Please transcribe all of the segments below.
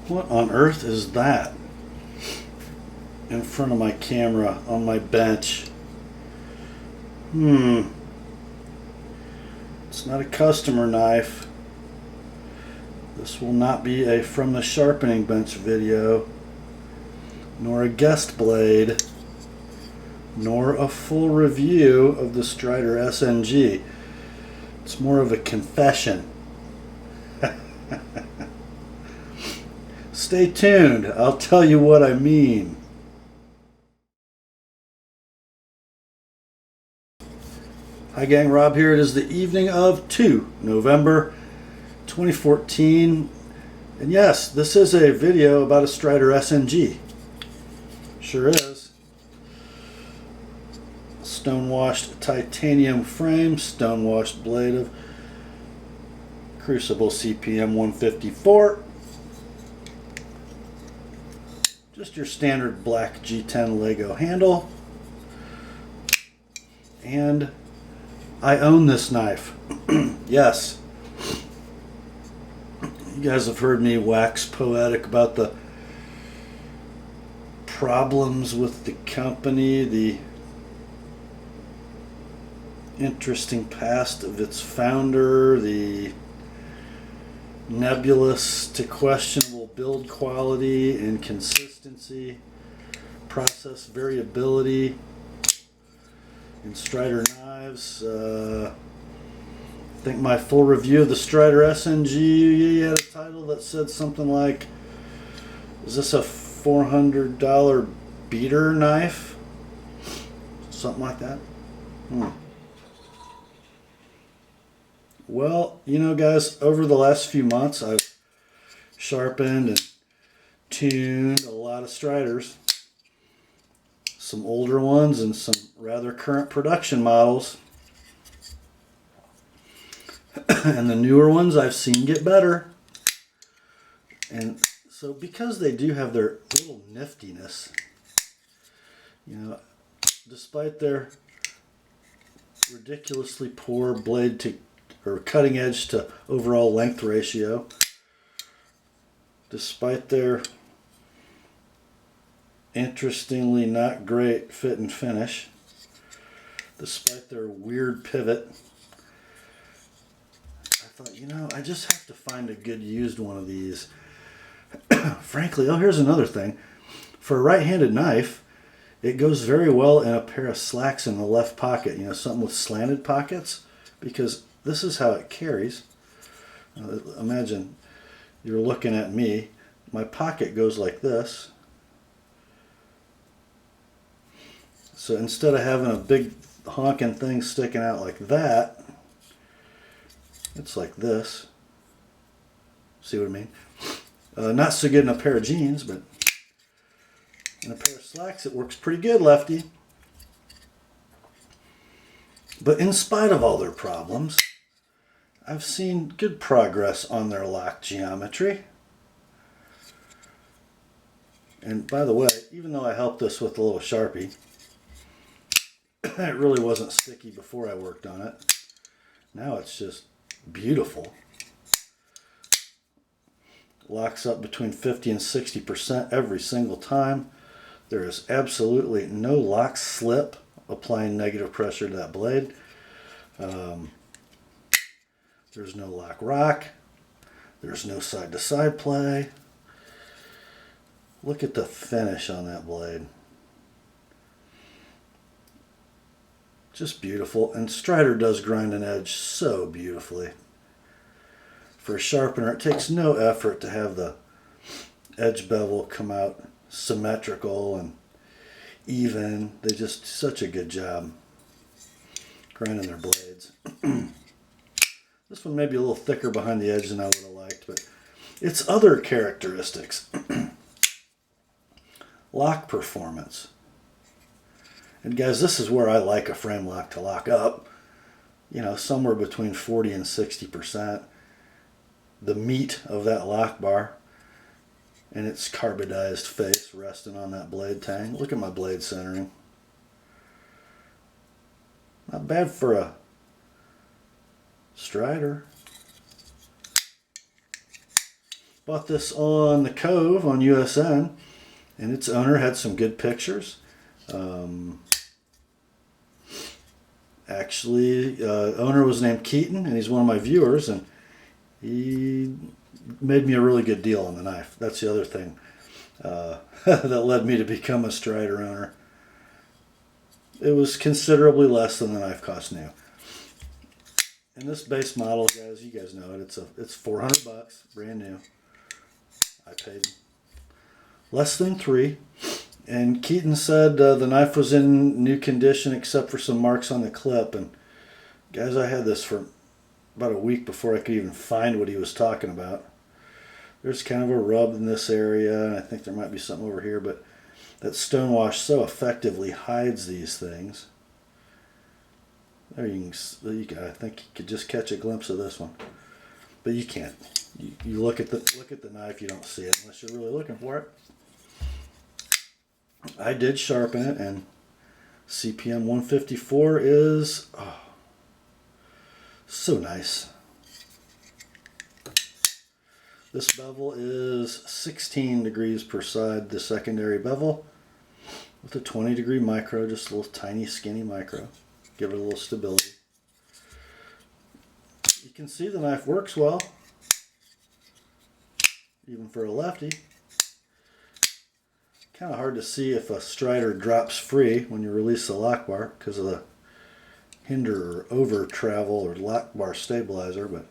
What on earth is that in front of my camera on my bench? It's not a customer knife. This will not be a from the sharpening bench video, nor a guest blade, nor a full review of the Strider SNG. It's more of a confession. Stay tuned. I'll tell you what I mean. Hi gang, Rob here. It is the evening of 2 November 2014. And yes, this is a video about a Strider SNG. Sure is. Stonewashed titanium frame, stonewashed blade of Crucible CPM 154. Just your standard black G10 Lego handle. And I own this knife. Yes. You guys have heard me wax poetic about the problems with the company, the interesting past of its founder, the nebulous to questionable build quality and consistency, process variability in Strider knives. I think my full review of the Strider SNG had a title that said something like, is this a $400 beater knife? Something like that. Well, you know guys, over the last few months I've sharpened and tuned a lot of Striders. Some older ones and some rather current production models. And the newer ones I've seen get better. And so because they do have their little niftiness, you know, despite their ridiculously poor blade to or cutting edge to overall length ratio, despite their interestingly not great fit and finish, despite their weird pivot, I thought, you know, I just have to find a good used one of these. Frankly, oh, here's another thing. For a right-handed knife, it goes very well in a pair of slacks in the left pocket, you know, something with slanted pockets, because this is how it carries. Imagine you're looking at me. My pocket goes like this. So instead of having a big honking thing sticking out like that, it's like this. See what I mean? Not so good in a pair of jeans, but in a pair of slacks it works pretty good, lefty. But in spite of all their problems, I've seen good progress on their lock geometry. And by the way, even though I helped this with a little Sharpie, it really wasn't sticky before I worked on it. Now it's just beautiful. Locks up between 50 and 60% every single time. There is absolutely no lock slip applying negative pressure to that blade. There's no lock rock. There's no side to side play. Look at the finish on that blade. Just beautiful. And Strider does grind an edge so beautifully. For a sharpener, it takes no effort to have the edge bevel come out symmetrical and even. They just such a good job grinding their blades. This one may be a little thicker behind the edge than I would have liked, but its other characteristics. Lock performance. And guys, this is where I like a frame lock to lock up. You know, somewhere between 40 and 60%. The meat of that lock bar and its carbidized face resting on that blade tang. Look at my blade centering. Not bad for a Strider. Bought this on the Cove on USN, and its owner had some good pictures. Actually, owner was named Keaton, and he's one of my viewers, and he made me a really good deal on the knife. That's the other thing that led me to become a Strider owner. It was considerably less than the knife cost new. And this base model, guys, you guys know it. It's $400, brand new. I paid less than $3. And Keaton said the knife was in new condition except for some marks on the clip. And guys, I had this for about a week before I could even find what he was talking about. There's kind of a rub in this area, and I think there might be something over here, but that stonewash so effectively hides these things. There you can, I think you could just catch a glimpse of this one, but you can't. You look at the knife, you don't see it unless you're really looking for it. I did sharpen it, and CPM 154 is so nice. This bevel is 16 degrees per side, the secondary bevel, with a 20-degree micro, just a little tiny skinny micro. Give it a little stability. You can see the knife works well, even for a lefty. Kind of hard to see if a Strider drops free when you release the lock bar because of the hinder or over travel or lock bar stabilizer, but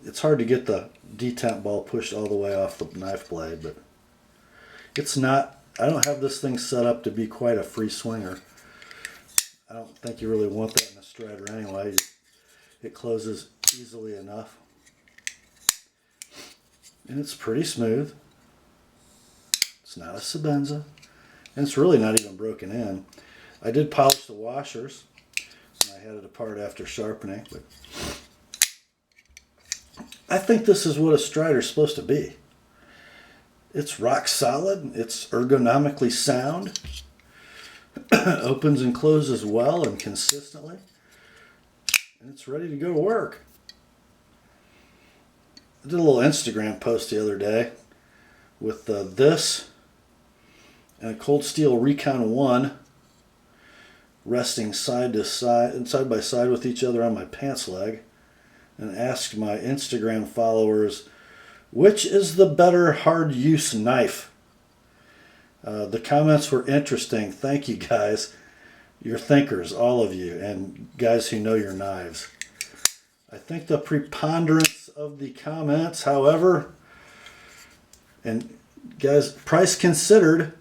it's hard to get the detent ball pushed all the way off the knife blade, but it's not, I don't have this thing set up to be quite a free swinger. I don't think you really want that in a Strider anyway. It closes easily enough. And it's pretty smooth. It's not a Sebenza, and it's really not even broken in. I did polish the washers, and I had it apart after sharpening, but I think this is what a Strider's supposed to be. It's rock solid, it's ergonomically sound, opens and closes well and consistently, and it's ready to go to work. I did a little Instagram post the other day with this and a Cold Steel Recon 1 resting side to side and side by side with each other on my pants leg, and asked my Instagram followers, which is the better hard use knife? The comments were interesting. Thank you guys. You're thinkers, all of you, and guys who know your knives. I think the preponderance of the comments, however, and guys, price considered,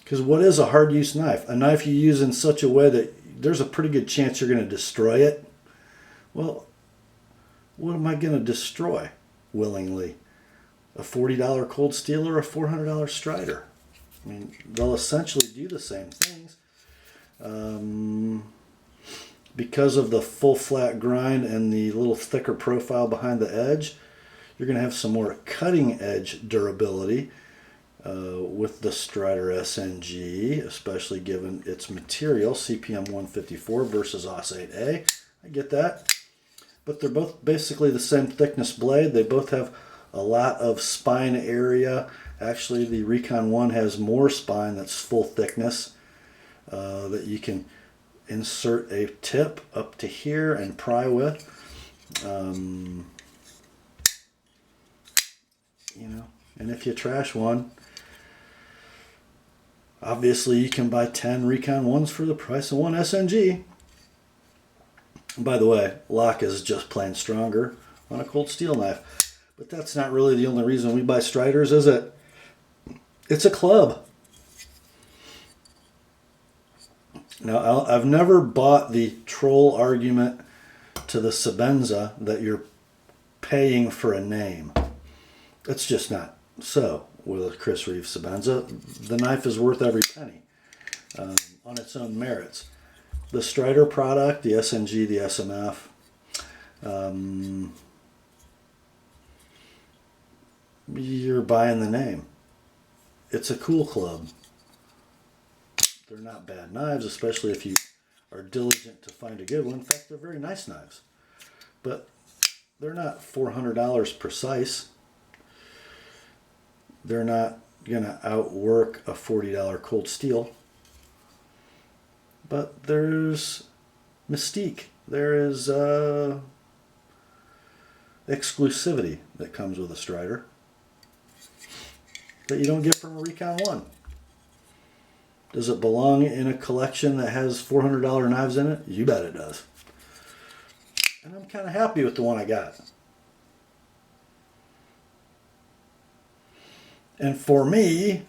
because what is a hard use knife? A knife you use in such a way that there's a pretty good chance you're going to destroy it. Well, what am I going to destroy willingly? A $40 Cold Steel or a $400 Strider? I mean, they'll essentially do the same things. Because of the full flat grind and the little thicker profile behind the edge, you're going to have some more cutting edge durability with the Strider SNG, especially given its material, CPM 154 versus AUS 8A. I get that. But they're both basically the same thickness blade. They both have a lot of spine area. Actually, the Recon 1 has more spine that's full thickness that you can insert a tip up to here and pry with. You know, and if you trash one, obviously you can buy 10 Recon 1s for the price of one SNG. By the way, lock is just plain stronger on a Cold Steel knife. But that's not really the only reason we buy Striders, is it? It's a club. Now, I've never bought the troll argument to the Sebenza that you're paying for a name. It's just not so with a Chris Reeve Sebenza. The knife is worth every penny on its own merits. The Strider product, the SNG, the SMF, you're buying the name. It's a cool club. They're not bad knives, especially if you are diligent to find a good one. In fact, they're very nice knives. But they're not $400 precise. They're not going to outwork a $40 cold steel. But there's mystique. There is exclusivity that comes with a Strider that you don't get from a Recon 1. Does it belong in a collection that has $400 knives in it? You bet it does. And I'm kind of happy with the one I got. And for me,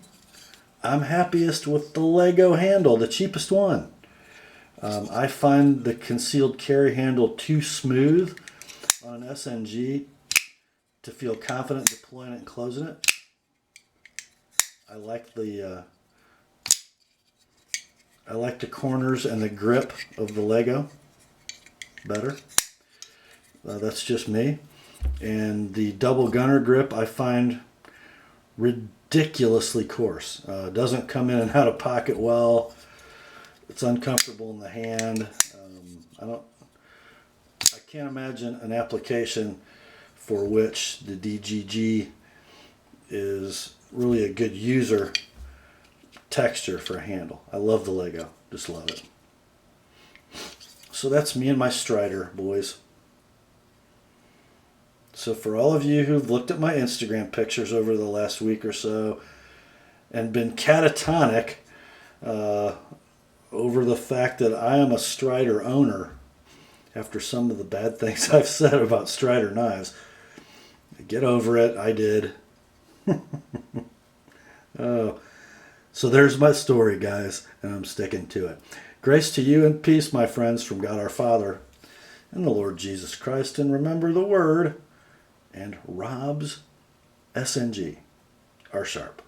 I'm happiest with the Lego handle, the cheapest one. I find the concealed carry handle too smooth on an SNG to feel confident deploying it and closing it. I like the corners and the grip of the Lego better. That's just me. And the double gunner grip I find ridiculously coarse. Doesn't come in and out of pocket well. It's uncomfortable in the hand. I can't imagine an application for which the DGG is really a good user texture for a handle. I love the Lego. Just love it. So that's me and my Strider, boys. So for all of you who've looked at my Instagram pictures over the last week or so and been catatonic over the fact that I am a Strider owner after some of the bad things I've said about Strider knives, get over it. I did. Oh, so there's my story, guys, and I'm sticking to it. Grace to you and peace, my friends, from God our Father and the Lord Jesus Christ. And remember the word, and Rob's SNG are sharp.